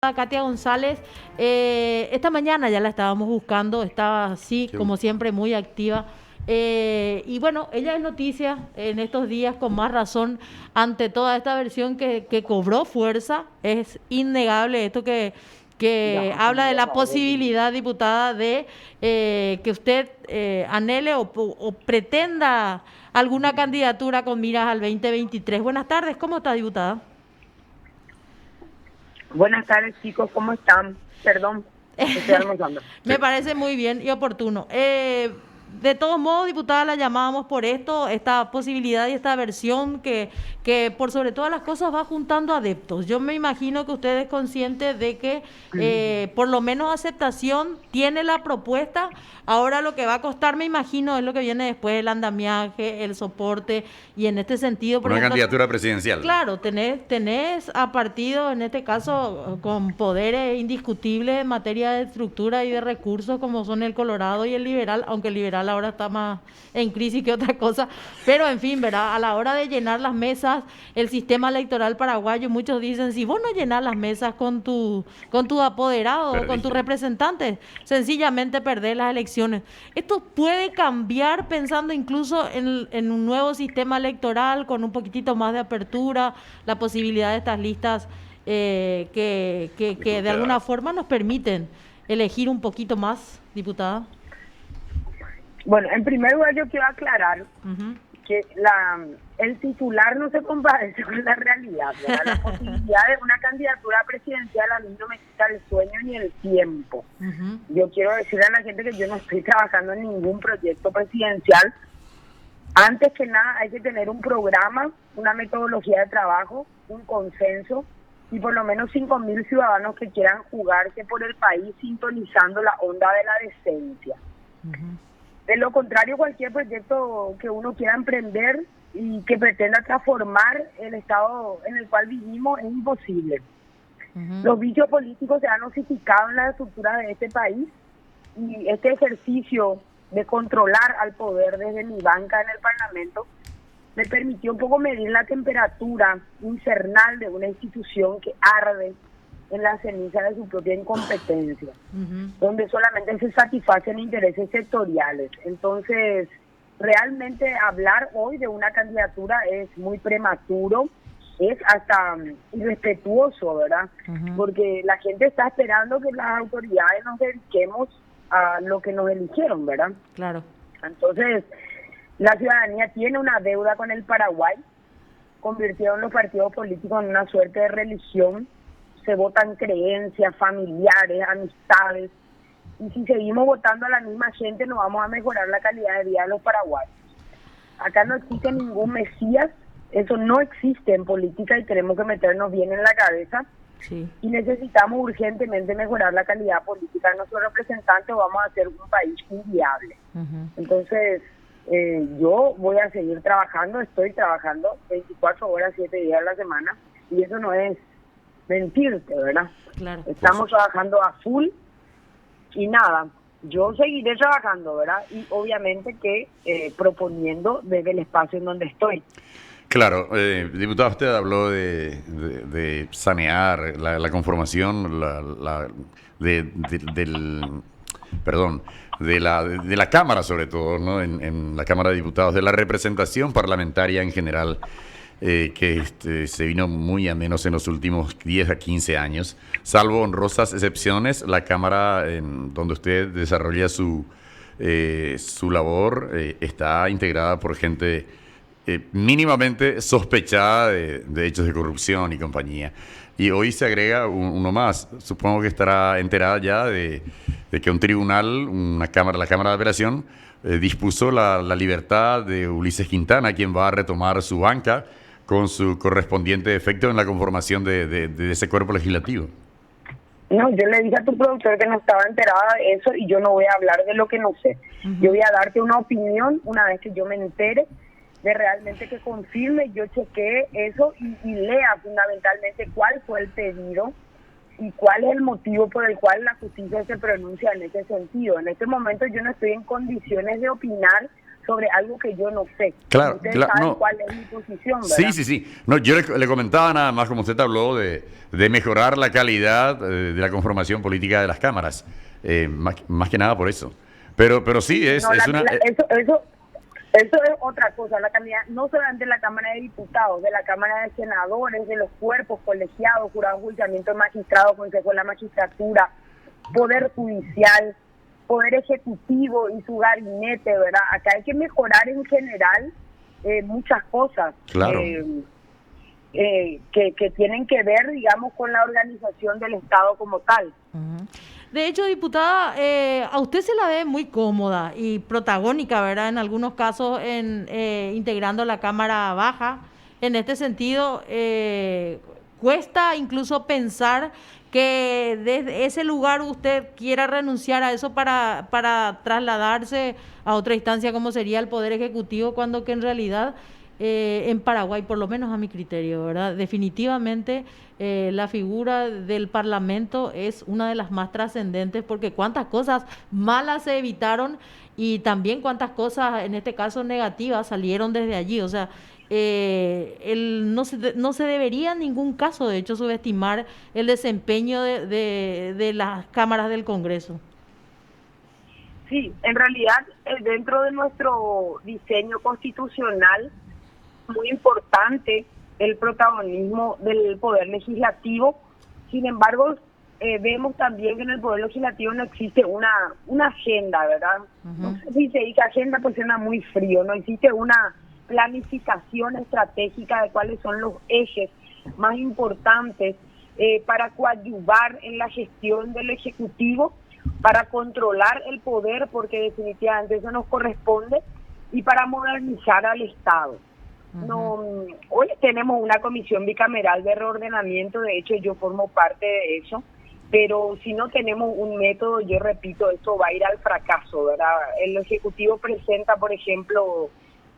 Katia González, esta mañana ya la estábamos buscando, estaba así, como siempre, muy activa. Y bueno, ella es noticia en estos días con más razón ante toda esta versión que cobró fuerza. Es innegable esto que habla de la posibilidad, diputada, de que usted anhele o pretenda alguna candidatura con miras al 2023. Buenas tardes, ¿cómo está, diputada? Buenas tardes, chicos, ¿cómo están? Perdón, estoy almorzando. Me parece muy bien y oportuno. De todos modos, diputada, la llamábamos por esto, esta posibilidad y esta versión que por sobre todas las cosas va juntando adeptos. Yo me imagino que usted es consciente de que por lo menos aceptación tiene la propuesta. Ahora lo que va a costar, me imagino, es lo que viene después, el andamiaje, el soporte, y en este sentido, por Una ejemplo, candidatura presidencial. claro, tenés a partidos, en este caso, con poderes indiscutibles en materia de estructura y de recursos, como son el Colorado y el Liberal, aunque el Liberal ahora está más en crisis que otra cosa. Pero, en fin, ¿verdad? A la hora de llenar las mesas, el sistema electoral paraguayo, muchos dicen, si vos no llenás las mesas con tu apoderado, o con tus representantes, sencillamente perdés las elecciones. Esto puede cambiar pensando incluso en un nuevo sistema electoral con un poquitito más de apertura, la posibilidad de estas listas que de alguna forma nos permiten elegir un poquito más, diputada. Bueno, en primer lugar yo quiero aclarar que el titular no se compadece con la realidad, ¿verdad? La posibilidad de una candidatura presidencial a mí no me quita el sueño ni el tiempo. Yo quiero decirle a la gente que yo no estoy trabajando en ningún proyecto presidencial. Antes que nada hay que tener un programa, una metodología de trabajo, un consenso y por lo menos 5.000 ciudadanos que quieran jugarse por el país sintonizando la onda de la decencia. De lo contrario, cualquier proyecto que uno quiera emprender y que pretenda transformar el estado en el cual vivimos es imposible. Los vicios políticos se han osificado en la estructura de este país y este ejercicio de controlar al poder desde mi banca en el Parlamento me permitió un poco medir la temperatura infernal de una institución que arde en la ceniza de su propia incompetencia, donde solamente se satisfacen intereses sectoriales. Entonces, realmente hablar hoy de una candidatura es muy prematuro, es hasta irrespetuoso, ¿verdad? Porque la gente está esperando que las autoridades nos dediquemos a lo que nos eligieron, ¿verdad? Claro. Entonces, la ciudadanía tiene una deuda con el Paraguay, convirtieron los partidos políticos en una suerte de religión, se votan creencias, familiares, amistades, y si seguimos votando a la misma gente no vamos a mejorar la calidad de vida de los paraguayos. Acá no existe ningún mesías, eso no existe en política y tenemos que meternos bien en la cabeza. Sí. Y necesitamos urgentemente mejorar la calidad política de nuestros representantes o vamos a hacer un país inviable. Entonces, yo voy a seguir trabajando, estoy trabajando 24 horas, 7 días a la semana, y eso no es mentirte, ¿verdad? Claro. Estamos trabajando a full y nada, yo seguiré trabajando, ¿verdad? Y obviamente que proponiendo desde el espacio en donde estoy. Claro, diputado, usted habló de sanear la conformación de la Cámara, sobre todo, ¿no? En la Cámara de Diputados, de la representación parlamentaria en general, que se vino muy a menos en los últimos 10 a 15 años. Salvo honrosas excepciones, la Cámara donde usted desarrolla su labor está integrada por gente mínimamente sospechada de hechos de corrupción y compañía. Y hoy se agrega uno más. Supongo que estará enterada ya de que un tribunal, la Cámara de Apelación, dispuso la libertad de Ulises Quintana, quien va a retomar su banca con su correspondiente efecto en la conformación de ese cuerpo legislativo. No, yo le dije a tu productor que no estaba enterada de eso y yo no voy a hablar de lo que no sé. Yo voy a darte una opinión una vez que yo me entere de realmente que confirme, yo chequeé eso y lea fundamentalmente cuál fue el pedido y cuál es el motivo por el cual la justicia se pronuncia en ese sentido. En este momento yo no estoy en condiciones de opinar sobre algo que yo no sé. Claro, Ustedes claro, saben no. cuál es mi posición, ¿verdad? Sí. No, yo le comentaba nada más, como usted habló, de mejorar la calidad de la conformación política de las cámaras. Más que nada por eso. Pero sí, es No, una... eso es otra cosa, la calidad, no solamente de la Cámara de Diputados, de la Cámara de Senadores, de los cuerpos colegiados, jurados, juzgamiento de magistrados, Consejo de la Magistratura, Poder Judicial, Poder Ejecutivo y su gabinete, ¿verdad? Acá hay que mejorar en general muchas cosas Claro. que tienen que ver, digamos, con la organización del Estado como tal. Ujú. De hecho, diputada, a usted se la ve muy cómoda y protagónica, ¿verdad? En algunos casos, integrando la Cámara Baja. En este sentido, cuesta incluso pensar que desde ese lugar usted quiera renunciar a eso para trasladarse a otra instancia como sería el Poder Ejecutivo, cuando que en realidad en Paraguay, por lo menos a mi criterio, ¿verdad? Definitivamente la figura del Parlamento es una de las más trascendentes, porque cuántas cosas malas se evitaron y también cuántas cosas, en este caso negativas, salieron desde allí. O sea, no se debería en ningún caso, de hecho, subestimar el desempeño de las cámaras del Congreso. Sí, en realidad, dentro de nuestro diseño constitucional, muy importante el protagonismo del Poder Legislativo. Sin embargo, vemos también que en el Poder Legislativo no existe una agenda, ¿verdad? No sé si se dice agenda, pues suena muy frío. No existe una planificación estratégica de cuáles son los ejes más importantes para coadyuvar en la gestión del Ejecutivo, para controlar el poder, porque definitivamente eso nos corresponde, y para modernizar al Estado. No, hoy tenemos una comisión bicameral de reordenamiento, de hecho yo formo parte de eso, pero si no tenemos un método, yo repito, esto va a ir al fracaso, ¿verdad? El Ejecutivo presenta, por ejemplo,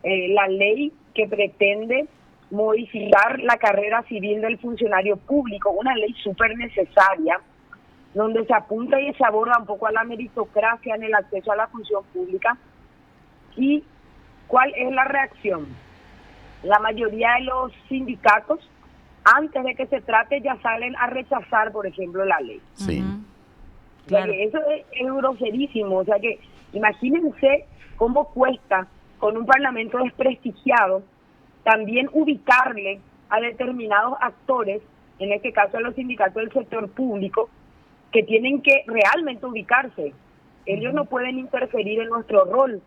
la ley que pretende modificar la carrera civil del funcionario público, una ley súper necesaria, donde se apunta y se aborda un poco a la meritocracia en el acceso a la función pública. ¿Y cuál es la reacción? La mayoría de los sindicatos, antes de que se trate, ya salen a rechazar, por ejemplo, la ley. Sí. Claro. O sea que eso es groserísimo. O sea que imagínense cómo cuesta, con un parlamento desprestigiado, también ubicarle a determinados actores, en este caso a los sindicatos del sector público, que tienen que realmente ubicarse. Ellos no pueden interferir en nuestro rol.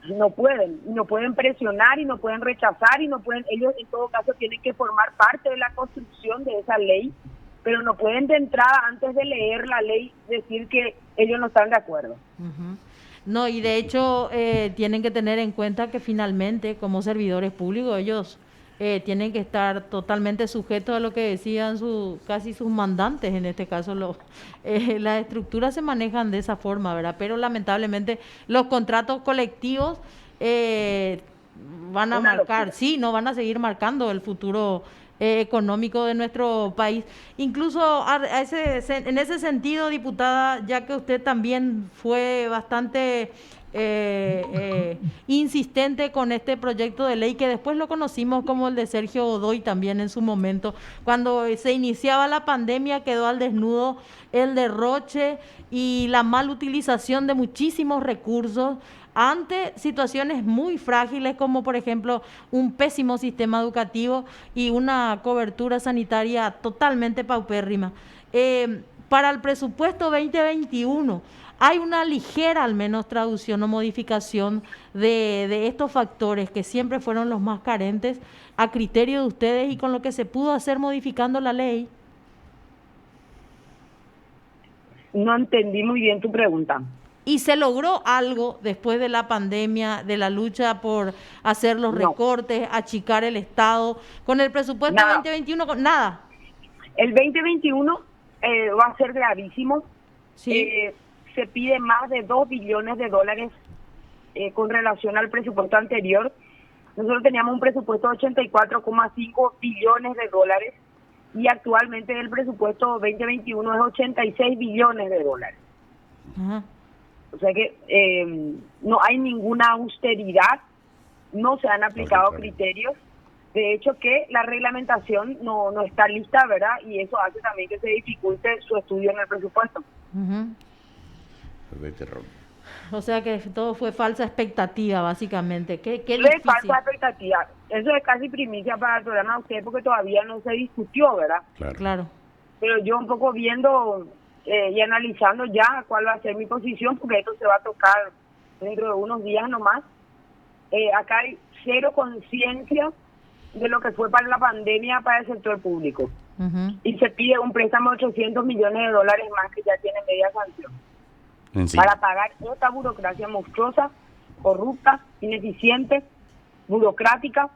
No pueden presionar y no pueden rechazar y no pueden, ellos en todo caso tienen que formar parte de la construcción de esa ley, pero no pueden de entrada, antes de leer la ley, decir que ellos no están de acuerdo. No, y de hecho tienen que tener en cuenta que finalmente, como servidores públicos, ellos tienen que estar totalmente sujetos a lo que decían casi sus mandantes. En este caso, las estructuras se manejan de esa forma, ¿verdad? Pero lamentablemente los contratos colectivos van a marcar, sí, no van a seguir marcando el futuro económico de nuestro país. Incluso en ese sentido, diputada, ya que usted también fue bastante insistente con este proyecto de ley, que después lo conocimos como el de Sergio Godoy también en su momento, cuando se iniciaba la pandemia, quedó al desnudo el derroche y la mal utilización de muchísimos recursos ante situaciones muy frágiles, como por ejemplo un pésimo sistema educativo y una cobertura sanitaria totalmente paupérrima. Para el presupuesto 2021 hay una ligera, al menos, traducción o modificación de estos factores que siempre fueron los más carentes, a criterio de ustedes y con lo que se pudo hacer modificando la ley. No entendí muy bien tu pregunta. ¿Y se logró algo después de la pandemia, de la lucha por hacer los recortes, achicar el Estado? Con el presupuesto 2021, nada. El 2021 va a ser gravísimo. Sí. Se pide más de 2 billones de dólares con relación al presupuesto anterior. Nosotros teníamos un presupuesto de 84,5 billones de dólares y actualmente el presupuesto 2021 es 86 billones de dólares. Ajá. O sea que no hay ninguna austeridad, no se han aplicado criterios. De hecho, que la reglamentación no está lista, ¿verdad? Y eso hace también que se dificulte su estudio en el presupuesto. O sea que todo fue falsa expectativa, básicamente. ¿Qué es falsa expectativa? Eso es casi primicia para el programa de usted porque todavía no se discutió, ¿verdad? Claro. Pero yo un poco viendo y analizando ya cuál va a ser mi posición, porque esto se va a tocar dentro de unos días nomás. Acá hay cero conciencia de lo que fue para la pandemia para el sector público. Y se pide un préstamo de $800 millones más que ya tiene media sanción. Para pagar esta burocracia monstruosa, corrupta, ineficiente, burocrática.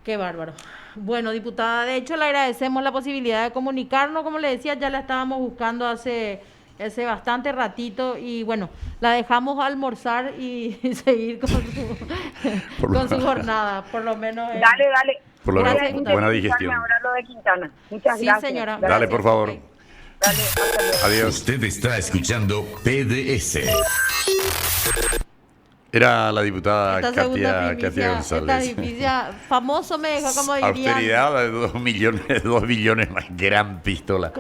Qué bárbaro. Bueno, diputada, de hecho le agradecemos la posibilidad de comunicarnos, como le decía, ya la estábamos buscando hace bastante ratito y bueno, la dejamos almorzar y seguir con su jornada, por lo menos. Dale. Por lo menos, buena digestión. Ahora lo de Quintana. Muchas gracias. Sí, señora. Dale, por favor. Okay. Dale, adiós. Usted está escuchando PDS. Era la diputada Esta Katia González. Esta primicia, famoso me dejó, como diría. Austeridad de 2 billones más, gran pistola.